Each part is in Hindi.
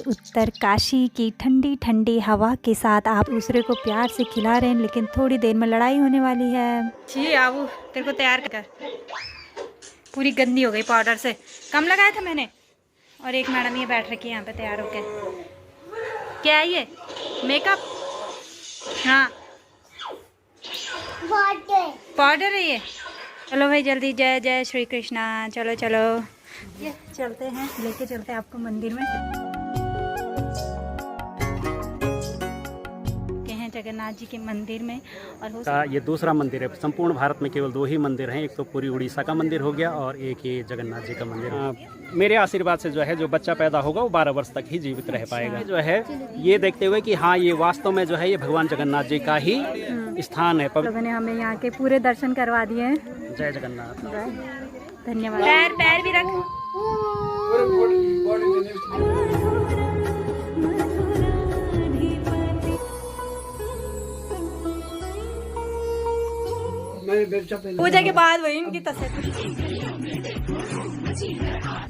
उत्तरकाशी की ठंडी ठंडी हवा के साथ आप दूसरे को प्यार से खिला रहे हैं, लेकिन थोड़ी देर में लड़ाई होने वाली है। जी आबू तेरे को तैयार कर, पूरी गंदी हो गई पाउडर से, कम लगाया था मैंने। और एक मैडम ये बैठ रखी है यहाँ पे तैयार होके। क्या है ये मेकअप? हाँ पाउडर है ये। चलो भाई जल्दी, जय जय श्री कृष्णा। चलो चलो ये चलते हैं, लेके चलते हैं आपको मंदिर में। जगन्नाथ जी के मंदिर में। और ये दूसरा मंदिर है। संपूर्ण भारत में केवल 2 ही मंदिर हैं, एक तो पूरी उड़ीसा का मंदिर हो गया और एक ये जगन्नाथ जी का मंदिर। मेरे आशीर्वाद से जो है जो बच्चा पैदा होगा वो 12 वर्ष तक ही जीवित रह पाएगा। जो है ये देखते हुए कि हाँ ये वास्तव में जो है ये भगवान जगन्नाथ जी का ही स्थान है। लोगों ने हमें यहाँ के पूरे दर्शन करवा दिए हैं। जय जगन्नाथ। धन्यवाद। पैर पैर भी रख। पूजा के बाद वही इनकी तस्वीर।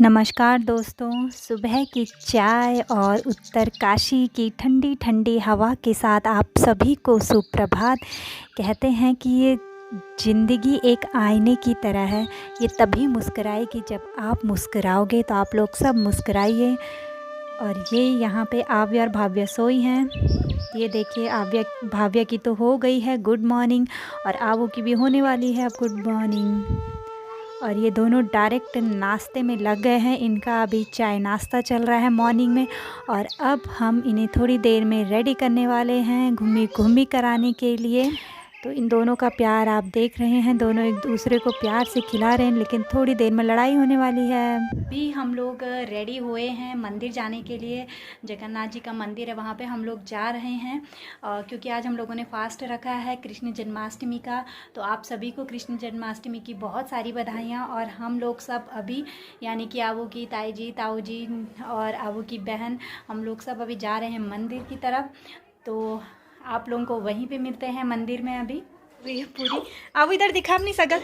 नमस्कार दोस्तों, सुबह की चाय और उत्तरकाशी की ठंडी ठंडी हवा के साथ आप सभी को सुप्रभात। कहते हैं कि ये ज़िंदगी एक आईने की तरह है, ये तभी मुस्कुराएगी जब आप मुस्कुराओगे। तो आप लोग सब मुस्कुराइए। और ये यहाँ पे आव्या और भाव्या सोई हैं। ये देखिए आव्या भाव्या की तो हो गई है गुड मॉर्निंग, और आवो की भी होने वाली है अब गुड मॉर्निंग। और ये दोनों डायरेक्ट नाश्ते में लग गए हैं। इनका अभी चाय नाश्ता चल रहा है मॉर्निंग में, और अब हम इन्हें थोड़ी देर में रेडी करने वाले हैं घूमी घूमी कराने के लिए। तो इन दोनों का प्यार आप देख रहे हैं, दोनों एक दूसरे को प्यार से खिला रहे हैं, लेकिन थोड़ी देर में लड़ाई होने वाली है। अभी हम लोग रेडी हुए हैं मंदिर जाने के लिए। जगन्नाथ जी का मंदिर है, वहाँ पे हम लोग जा रहे हैं क्योंकि आज हम लोगों ने फास्ट रखा है कृष्ण जन्माष्टमी का। तो आप सभी को कृष्ण जन्माष्टमी की बहुत सारी बधाइयाँ। और हम लोग सब अभी यानी कि आवू की ताई जी, ताऊ जी और आवू की बहन, हम लोग सब अभी जा रहे हैं मंदिर की तरफ। तो आप लोगों को वहीं पे मिलते हैं मंदिर में। अभी पूरी अब इधर दिखा अपनी शकल,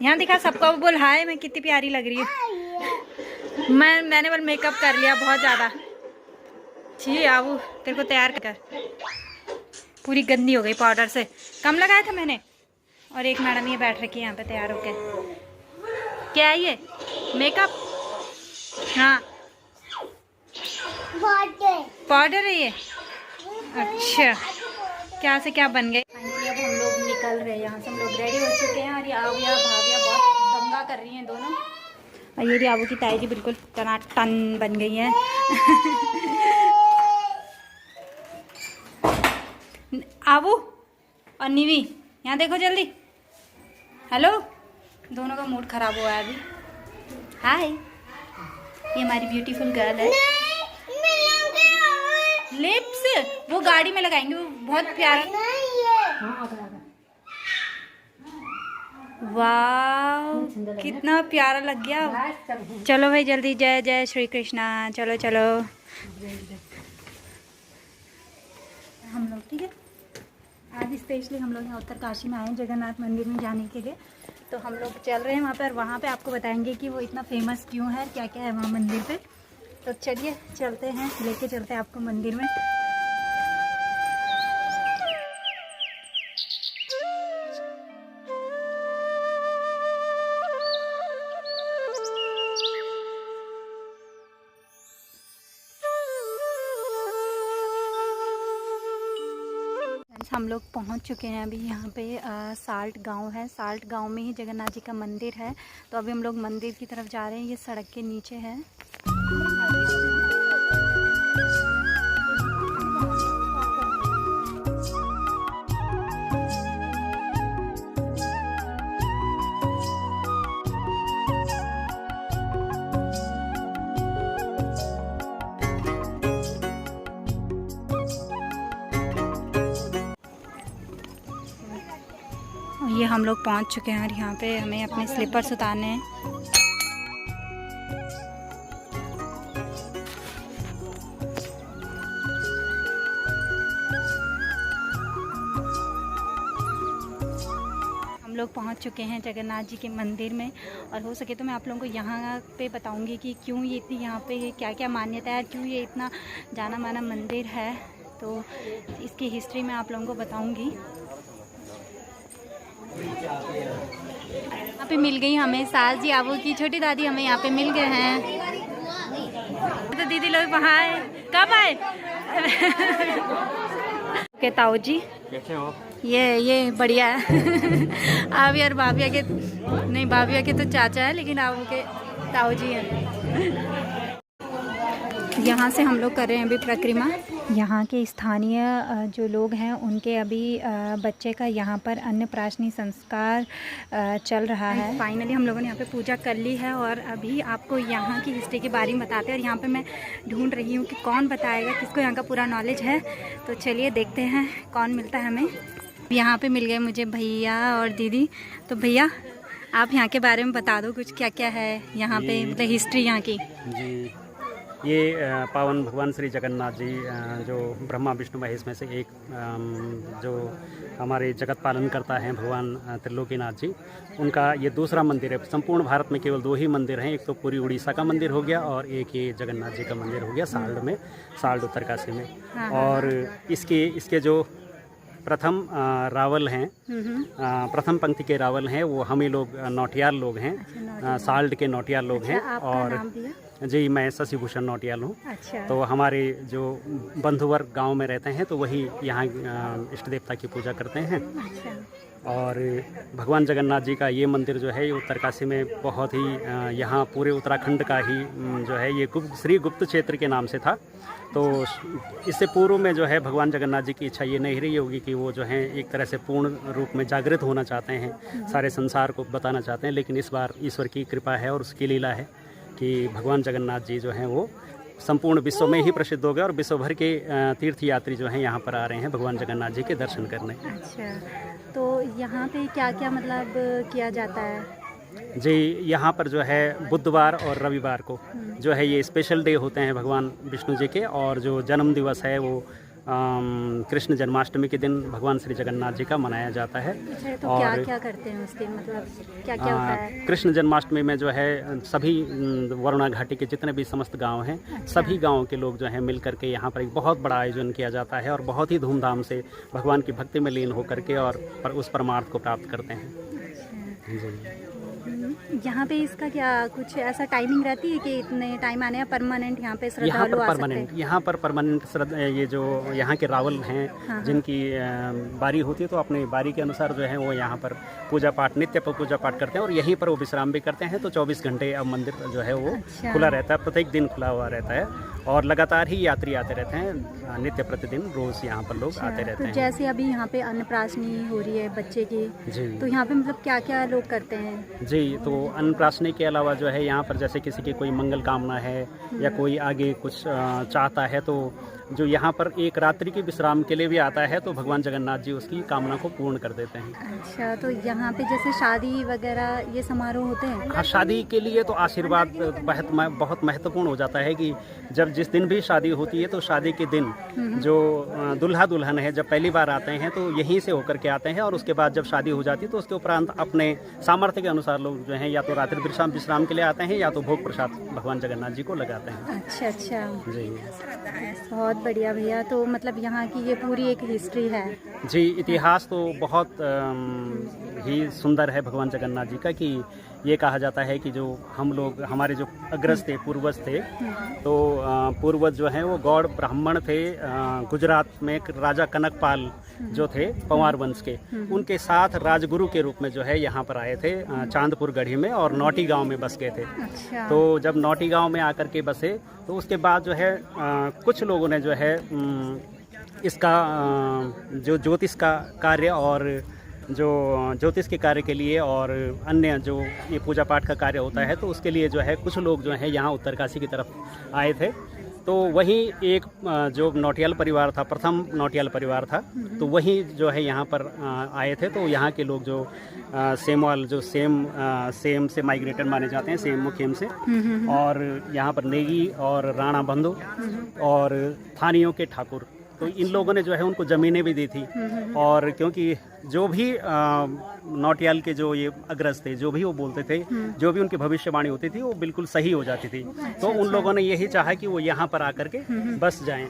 यहाँ दिखा सबको, बोल हाय मैं कितनी प्यारी लग रही हूँ। मैंने बोल मेकअप कर लिया बहुत ज़्यादा। जी आबू तेरे को तैयार कर, पूरी गंदी हो गई पाउडर से, कम लगाया था मैंने। और एक मैडम ये बैठ रखी है यहाँ पे तैयार होके। क्या है ये मेकअप? हाँ पाउडर है ये। अच्छा क्या से क्या बन गए। फाइनली अब हम लोग निकल रहे हैं यहाँ से, हम लोग रेडी हो चुके हैं। और ये आविया भाविया बहुत दंगा कर रही हैं दोनों। और ये आबू की ताई जी बिल्कुल टनाटन बन गई हैं। आबू और निवी यहाँ देखो जल्दी। हेलो, दोनों का मूड खराब हुआ है अभी। हाय, ये हमारी ब्यूटीफुल गर्ल है। लिप्स वो गाड़ी में लगाएंगे, वो बहुत प्यारा। वाह कितना प्यारा लग गया। चलो भाई जल्दी, जय जय श्री कृष्णा। चलो चलो हम लोग ठीक है। आज स्पेशली हम लोग यहाँ उत्तरकाशी में आए हैं जगन्नाथ मंदिर में जाने के लिए। तो हम लोग चल रहे हैं वहाँ पर, वहाँ पे आपको बताएंगे कि वो इतना फेमस क्यों है, क्या क्या है वहाँ मंदिर पे। तो चलिए चलते हैं, लेके चलते हैं आपको मंदिर में। हम लोग पहुंच चुके हैं अभी यहाँ पे साल्ट गांव है। साल्ट गांव में ही जगन्नाथ जी का मंदिर है। तो अभी हम लोग मंदिर की तरफ जा रहे हैं। ये सड़क के नीचे है। ये हम लोग पहुंच चुके हैं और यहाँ पे हमें अपने स्लीपर्स उतारने हैं। हम लोग पहुंच चुके हैं जगन्नाथ जी के मंदिर में, और हो सके तो मैं आप लोगों को यहाँ पे बताऊंगी कि क्यों ये इतनी यहाँ पे क्या क्या मान्यता है, क्यों ये इतना जाना माना मंदिर है, तो इसकी हिस्ट्री मैं आप लोगों को बताऊंगी। यहाँ पे मिल गई हमें सास जी, आबू की छोटी दादी हमें यहाँ पे मिल गए हैं। तो दीदी लोग वहाँ आए, कब आए? के ताऊ जी कैसे हो? ये बढ़िया है। आप यार भाभिया के नहीं, भाभिया के तो चाचा है, लेकिन आप के ताऊ जी हैं। यहाँ से हम लोग कर रहे हैं अभी परिक्रमा। यहाँ के स्थानीय जो लोग हैं उनके अभी बच्चे का यहाँ पर अन्नप्राशनी संस्कार चल रहा है। फाइनली हम लोगों ने यहाँ पे पूजा कर ली है और अभी आपको यहाँ की हिस्ट्री के बारे में बताते हैं। और यहाँ पे मैं ढूंढ रही हूँ कि कौन बताएगा, किसको यहाँ का पूरा नॉलेज है। तो चलिए देखते हैं कौन मिलता है हमें। यहाँ पे मिल गए मुझे भैया और दीदी। तो भैया आप यहाँ के बारे में बता दो कुछ, क्या क्या है यहाँ पे, मतलब हिस्ट्री यहाँ की। जी, ये पावन भगवान श्री जगन्नाथ जी जो ब्रह्मा विष्णु महेश में से एक जो हमारे जगत पालन करता है भगवान त्रिलोकीनाथ जी, उनका ये दूसरा मंदिर है। संपूर्ण भारत में केवल 2 ही मंदिर हैं, एक तो पूरी उड़ीसा का मंदिर हो गया और एक ये जगन्नाथ जी का मंदिर हो गया साल्ट में, साल्ट उत्तरकाशी में। और इसके जो प्रथम रावल हैं, प्रथम पंक्ति के रावल हैं, वो हम ही लोग नौटियाल लोग हैं, साल्ट के नौटियाल लोग हैं। और जी, मैं शशि भूषण नौटियाल हूँ। अच्छा। तो हमारे जो बंधुवर्ग गांव में रहते हैं तो वही यहाँ इष्ट देवता की पूजा करते हैं। अच्छा। और भगवान जगन्नाथ जी का ये मंदिर जो है ये उत्तरकाशी में बहुत ही यहाँ पूरे उत्तराखंड का ही जो है ये श्री गुप्त क्षेत्र के नाम से था। तो इससे पूर्व में जो है भगवान जगन्नाथ जी की इच्छा ये नहीं रही होगी कि वो जो है एक तरह से पूर्ण रूप में जागृत होना चाहते हैं, सारे संसार को बताना चाहते हैं। लेकिन इस बार ईश्वर की कृपा है और उसकी लीला है कि भगवान जगन्नाथ जी जो हैं वो संपूर्ण विश्व में ही प्रसिद्ध हो गए और विश्व भर के तीर्थयात्री जो हैं यहाँ पर आ रहे हैं भगवान जगन्नाथ जी के दर्शन करने। अच्छा, तो यहाँ पे क्या क्या मतलब किया जाता है? जी, यहाँ पर जो है बुधवार और रविवार को जो है ये स्पेशल डे होते हैं भगवान विष्णु जी के। और जो जन्म दिवस है वो कृष्ण जन्माष्टमी के दिन भगवान श्री जगन्नाथ जी का मनाया जाता है। तो और क्या क्या करते हैं उस दिन, मतलब क्या क्या होता है? कृष्ण जन्माष्टमी में जो है सभी वरुणा घाटी के जितने भी समस्त गांव हैं, सभी गांवों के लोग जो हैं मिल करके यहाँ पर एक बहुत बड़ा आयोजन किया जाता है और बहुत ही धूमधाम से भगवान की भक्ति में लीन होकर के और उस परमार्थ को प्राप्त करते हैं। जी, यहाँ पे इसका क्या कुछ ऐसा टाइमिंग रहती है कि इतने टाइम आने या परमानेंट यहाँ पे श्रद्धालु आ सकते हैं? यहाँ पर परमानेंट ये जो यहाँ के रावल हैं जिनकी बारी होती है तो अपने बारी के अनुसार जो है वो यहाँ पर पूजा पाठ, नित्य पूजा पाठ करते हैं और यहीं पर वो विश्राम भी करते हैं। तो 24 घंटे अब मंदिर जो है वो खुला रहता है, प्रत्येक दिन खुला हुआ रहता है और लगातार ही यात्री आते रहते हैं, नित्य प्रतिदिन रोज यहाँ पर लोग आते रहते हैं। जैसे अभी यहाँ पे अन्नप्राशनी हो रही है बच्चे की, जी, तो यहाँ पे मतलब क्या क्या लोग करते हैं? जी, तो अन्नप्राशनी के अलावा जो है यहाँ पर जैसे किसी की कोई मंगल कामना है या कोई आगे कुछ चाहता है तो जो यहाँ पर एक रात्रि के विश्राम के लिए भी आता है तो भगवान जगन्नाथ जी उसकी कामना को पूर्ण कर देते हैं। अच्छा, तो यहाँ पे जैसे शादी वगैरह ये समारोह होते हैं? हाँ, शादी के लिए तो आशीर्वाद बहुत महत्वपूर्ण हो जाता है कि जब जिस दिन भी शादी होती है तो शादी के दिन जो दुल्हा दुल्हन है जब पहली बार आते हैं तो यहीं से होकर के आते हैं और उसके बाद जब शादी हो जाती है तो उसके उपरांत अपने सामर्थ्य के अनुसार लोग जो हैं या तो रात्रि विश्राम के लिए आते हैं या तो भोग प्रसाद भगवान जगन्नाथ जी को लगाते हैं। अच्छा अच्छा जी, बहुत बढ़िया भैया। तो मतलब यहाँ की ये पूरी एक हिस्ट्री है। जी, इतिहास तो बहुत ही सुंदर है भगवान जगन्नाथ जी का कि ये कहा जाता है कि जो हम लोग हमारे जो अग्रज थे, पूर्वज थे, तो पूर्वज जो हैं वो गौड़ ब्राह्मण थे। गुजरात में एक राजा कनकपाल जो थे पंवार वंश के, उनके साथ राजगुरु के रूप में जो है यहाँ पर आए थे चांदपुर गढ़ी में और नौटी गांव में बस गए थे। अच्छा। तो जब नौटी गांव में आकर के बसे तो उसके बाद जो है कुछ लोगों ने जो है इसका जो ज्योतिष का कार्य और जो ज्योतिष के कार्य के लिए और अन्य जो ये पूजा पाठ का कार्य होता है तो उसके लिए जो है कुछ लोग जो है यहाँ उत्तरकाशी की तरफ आए थे। तो वही एक जो नौटियाल परिवार था, प्रथम नौटियाल परिवार था, तो वही जो है यहाँ पर आए थे। तो यहाँ के लोग जो सेमवाल जो सेम से माइग्रेटेड माने जाते हैं, सेम मुखेम से, और यहाँ पर नेगी और राणा बंधु और थानियों के ठाकुर, तो इन लोगों ने जो है उनको ज़मीनें भी दी थी। और क्योंकि जो भी नौटियाल के जो ये अग्रज थे, जो भी वो बोलते थे, जो भी उनकी भविष्यवाणी होती थी, वो बिल्कुल सही हो जाती थी। तो उन लोगों ने यही चाहा कि वो यहाँ पर आकर के बस जाएं।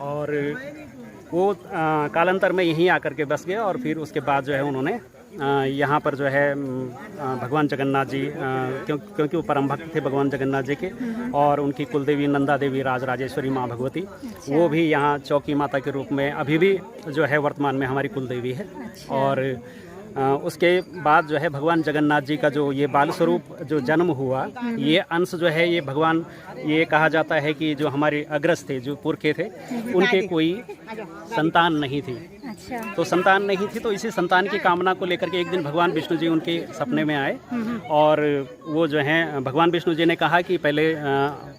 और वो कालांतर में यहीं आकर के बस गए। और फिर उसके बाद जो है उन्होंने यहाँ पर जो है भगवान जगन्नाथ जी, क्योंकि वो परम भक्त थे भगवान जगन्नाथ जी के, और उनकी कुलदेवी नंदा देवी राजराजेश्वरी माँ भगवती, वो भी यहाँ चौकी माता के रूप में अभी भी जो है वर्तमान में हमारी कुलदेवी है। और उसके बाद जो है भगवान जगन्नाथ जी का जो ये बाल स्वरूप जो जन्म हुआ, ये अंश जो है ये भगवान, ये कहा जाता है कि जो हमारे अग्रज थे, जो पुरखे थे, उनके कोई संतान नहीं थी। तो संतान नहीं थी, तो इसी संतान की कामना को लेकर के एक दिन भगवान विष्णु जी उनके सपने में आए। और वो जो हैं भगवान विष्णु जी ने कहा कि पहले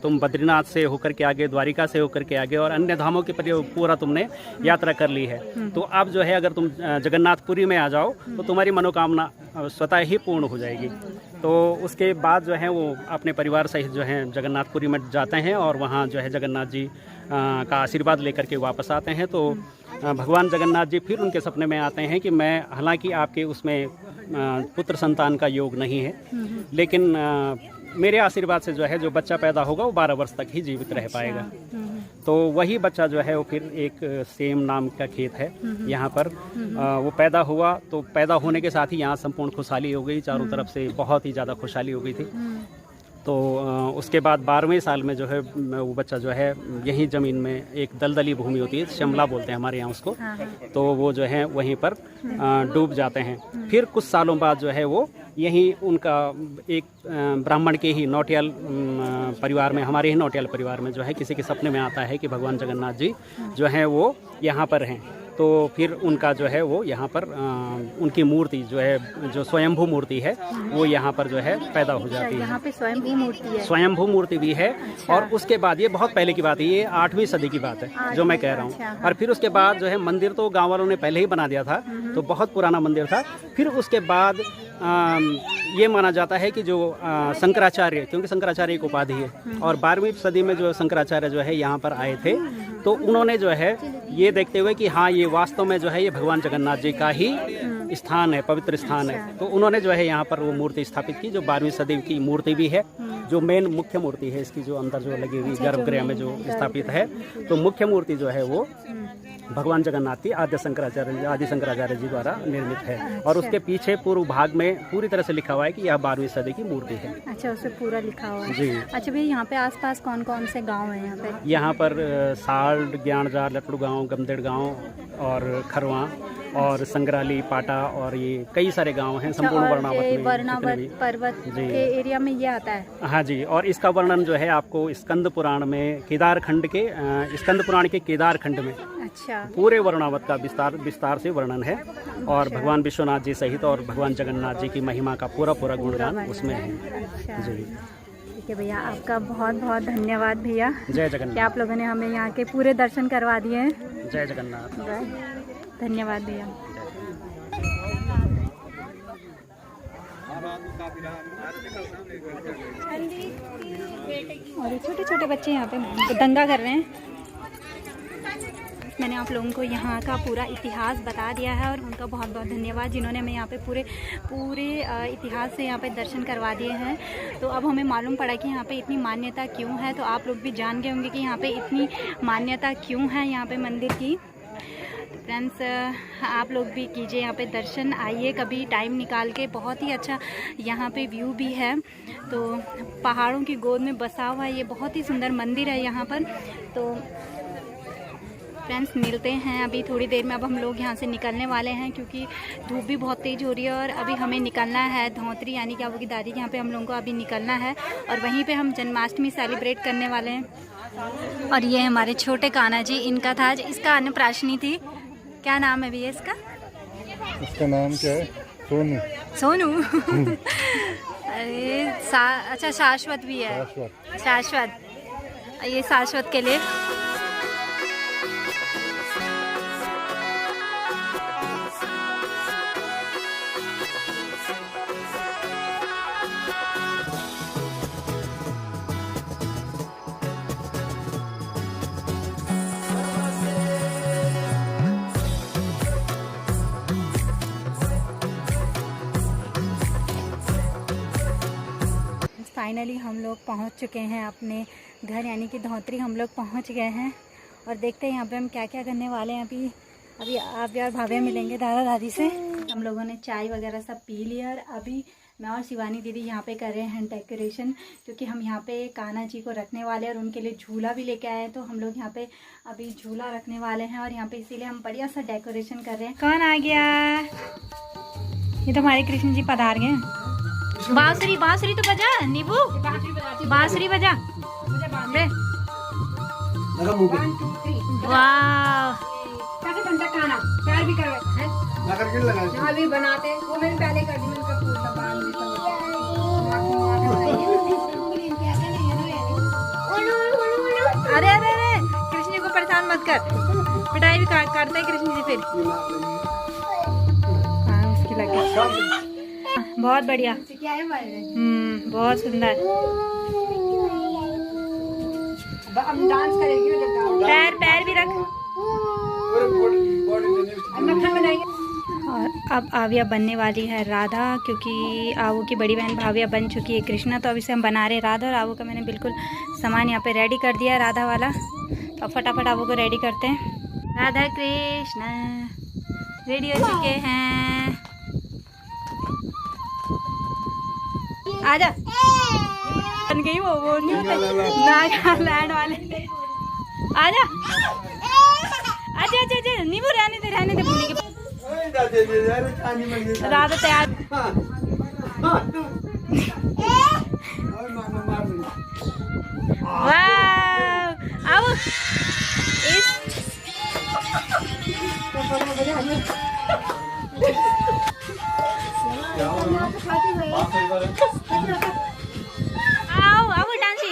तुम बद्रीनाथ से होकर के आगे, द्वारिका से होकर के आगे और अन्य धामों के पूरा तुमने यात्रा कर ली है, तो अब जो है अगर तुम जगन्नाथपुरी में आ जाओ तो तुम्हारी मनोकामना स्वतः ही पूर्ण हो जाएगी। तो उसके बाद जो है वो अपने परिवार सहित जो है जगन्नाथपुरी में जाते हैं और वहाँ जो है जगन्नाथ जी का आशीर्वाद लेकर के वापस आते हैं। तो भगवान जगन्नाथ जी फिर उनके सपने में आते हैं कि मैं, हालांकि आपके उसमें पुत्र संतान का योग नहीं है, लेकिन मेरे आशीर्वाद से जो है जो बच्चा पैदा होगा वो 12 वर्ष तक ही जीवित रह पाएगा। तो वही बच्चा जो है वो फिर एक सेम नाम का खेत है यहाँ पर, वो पैदा हुआ। तो पैदा होने के साथ ही यहाँ संपूर्ण खुशहाली हो गई, चारों तरफ से बहुत ही ज़्यादा खुशहाली हो गई थी। तो उसके बाद 12वें साल में जो है वो बच्चा जो है यहीं ज़मीन में, एक दलदली भूमि होती है, शिमला बोलते हैं हमारे यहाँ उसको, तो वो जो है वहीं पर डूब जाते हैं। फिर कुछ सालों बाद जो है वो यहीं उनका एक ब्राह्मण के ही नौटियाल परिवार में, हमारे ही नौटियाल परिवार में जो है किसी के सपने में आता है कि भगवान जगन्नाथ जी जो हैं वो यहाँ पर हैं। तो फिर उनका जो है वो यहाँ पर उनकी मूर्ति जो है, जो स्वयंभू मूर्ति है, वो यहाँ पर जो है पैदा हो जाती है। यहाँ पे स्वयंभू मूर्ति है, स्वयंभू मूर्ति भी है। और उसके बाद, ये बहुत पहले की बात है, ये 8वीं सदी की बात है जो मैं कह रहा हूँ। और फिर उसके बाद जो है मंदिर तो गाँव वालों ने पहले ही बना दिया था, तो बहुत पुराना मंदिर था। फिर उसके बाद ये माना जाता है कि जो शंकराचार्य, क्योंकि शंकराचार्य एक उपाधि है, और 12वीं सदी में जो शंकराचार्य जो है यहाँ पर आए थे, तो उन्होंने जो है ये देखते हुए कि हाँ, ये वास्तव में जो है ये भगवान जगन्नाथ जी का ही स्थान है, पवित्र स्थान है, तो उन्होंने जो है यहाँ पर वो मूर्ति स्थापित की, जो 12वीं सदी की मूर्ति भी है, जो मेन मुख्य मूर्ति है इसकी, जो अंदर जो लगी हुई गर्भगृह में जो स्थापित है। तो मुख्य मूर्ति जो है वो भगवान जगन्नाथ की आदि शंकराचार्य जी द्वारा निर्मित है। और उसके पीछे पूर्व भाग में पूरी तरह से लिखा हुआ है कि यह 12वीं सदी की मूर्ति है। अच्छा, उससे पूरा लिखा हुआ है जी। अच्छा भैया, यहाँ पे आसपास कौन कौन से गांव हैं यहाँ पे? यहाँ पर साल्ट, ज्ञानजार, लटड़ू गांव, गमदेड़ गांव और खरवा और संग्राली, पाटा, और ये कई सारे गांव हैं संपूर्ण वर्णावत पर्वत के एरिया में ये आता है। हाँ जी। और इसका वर्णन जो है आपको स्कंद पुराण में, केदार खंड के, स्कंद पुराण के केदार खंड में अच्छा पूरे वर्णावत का विस्तार से वर्णन है। और भगवान विश्वनाथ जी सहित और भगवान जगन्नाथ जी की महिमा का पूरा गुणगान उसमें है। अच्छा जी, ठीक है भैया, आपका बहुत बहुत धन्यवाद भैया। जय जगन्नाथ। कि आप लोगों ने हमें यहाँ के पूरे दर्शन करवा दिए हैं। जय जगन्नाथ। धन्यवाद भैया। और ये छोटे छोटे बच्चे यहाँ पे दंगा कर रहे हैं। मैंने आप लोगों को यहाँ का पूरा इतिहास बता दिया है, और उनका बहुत बहुत धन्यवाद जिन्होंने हमें यहाँ पे पूरे इतिहास से यहाँ पे दर्शन करवा दिए हैं। तो अब हमें मालूम पड़ा कि यहाँ पे इतनी मान्यता क्यों है। तो आप लोग भी जान गए होंगे कि यहाँ पे इतनी मान्यता क्यों है यहाँ पे मंदिर की। तो फ्रेंड्स, आप लोग भी कीजिए यहाँ पे दर्शन, आइए कभी टाइम निकाल के। बहुत ही अच्छा यहाँ पे व्यू भी है, तो पहाड़ों की गोद में बसा हुआ ये बहुत ही सुंदर मंदिर है यहाँ पर। तो फ्रेंड्स, मिलते हैं अभी थोड़ी देर में। अब हम लोग यहाँ से निकलने वाले हैं क्योंकि धूप भी बहुत तेज़ हो रही है, और अभी हमें निकलना है धौतरी, यानी कि आपकी दादी के यहाँ पे हम लोगों को अभी निकलना है, और वहीं पे हम जन्माष्टमी सेलिब्रेट करने वाले हैं। और ये हमारे छोटे कान्हा जी, इनका था, इसका अन्नप्राशनी थी। क्या नाम है भैया इसका? इसका नाम क्या है? सोनू। सोनू। अरे अच्छा, शाश्वत भी है। शाश्वत, ये शाश्वत के लिए। फाइनली हम लोग पहुंच चुके हैं अपने घर, यानी कि धौतरी हम लोग पहुंच गए हैं। और देखते हैं यहाँ पे हम क्या क्या करने वाले हैं। अभी आप और भाभी मिलेंगे दादा दादी से। हम लोगों ने चाय वगैरह सब पी लिया और अभी मैं और शिवानी दीदी यहाँ पे कर रहे हैं डेकोरेशन, क्योंकि हम यहाँ पे कान्हा जी को रखने वाले हैं और उनके लिए झूला भी लेके आए हैं। तो हम लोग यहाँ पे अभी झूला रखने वाले हैं और यहाँ पे इसीलिए हम बढ़िया सा डेकोरेशन कर रहे हैं। कौन आ गया? ये तो हमारे कृष्ण जी पधार गए। बांसुरी बांसुरी तो बजा नींबू, बांसुरी बजा। वाह, कैसे बनता खाना? प्यार भी कर भी बनाते हैं। वो मैंने पहले कर दी, मैंने कहा फूल बांध दी। अरे अरे अरे कृष्ण जी को परेशान मत कर, पिटाई भी काटते हैं कृष्ण जी फिर। हाँ उसकी लगे बहुत बढ़िया। क्या है बहुत सुंदर। अब डांस करेगी पैर पैर भी रख। मक्खन बनाएंगे। और अब आविया बनने वाली है राधा, क्योंकि आवू की बड़ी बहन भाविया बन चुकी है कृष्णा। तो अभी से हम बना रहे राधा, और आवू का मैंने बिल्कुल सामान यहाँ पे रेडी कर दिया है राधा वाला। तो फटाफट आवू को रेडी करते हैं। राधा कृष्ण रेडी हो चुके हैं। आजा, बन गई वो नहीं होते नागालैंड वाले। आजा अच्छा अच्छा अच्छा, नींबू रहने दे पुण्य के। राधा तैयार। वाह, आओ आओ आओ डांसी।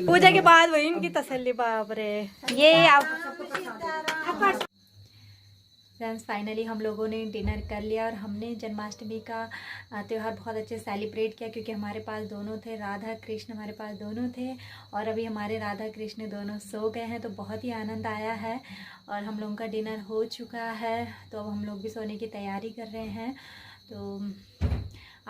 पूजा के बाद वही इनकी तसल्ली। बाप रे, ये आप फ्रेंड्स फाइनली हम लोगों ने डिनर कर लिया और हमने जन्माष्टमी का त्यौहार बहुत अच्छे सेलिब्रेट किया, क्योंकि हमारे पास दोनों थे, राधा कृष्ण हमारे पास दोनों थे। और अभी हमारे राधा कृष्ण दोनों सो गए हैं, तो बहुत ही आनंद आया है। और हम लोगों का डिनर हो चुका है, तो अब हम लोग भी सोने की तैयारी कर रहे हैं। तो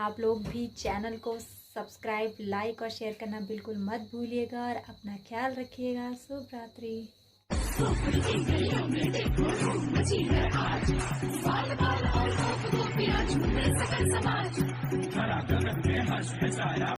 आप लोग भी चैनल को सब्सक्राइब, लाइक और शेयर करना बिल्कुल मत भूलिएगा और अपना ख्याल रखिएगा। शुभ रात्रि।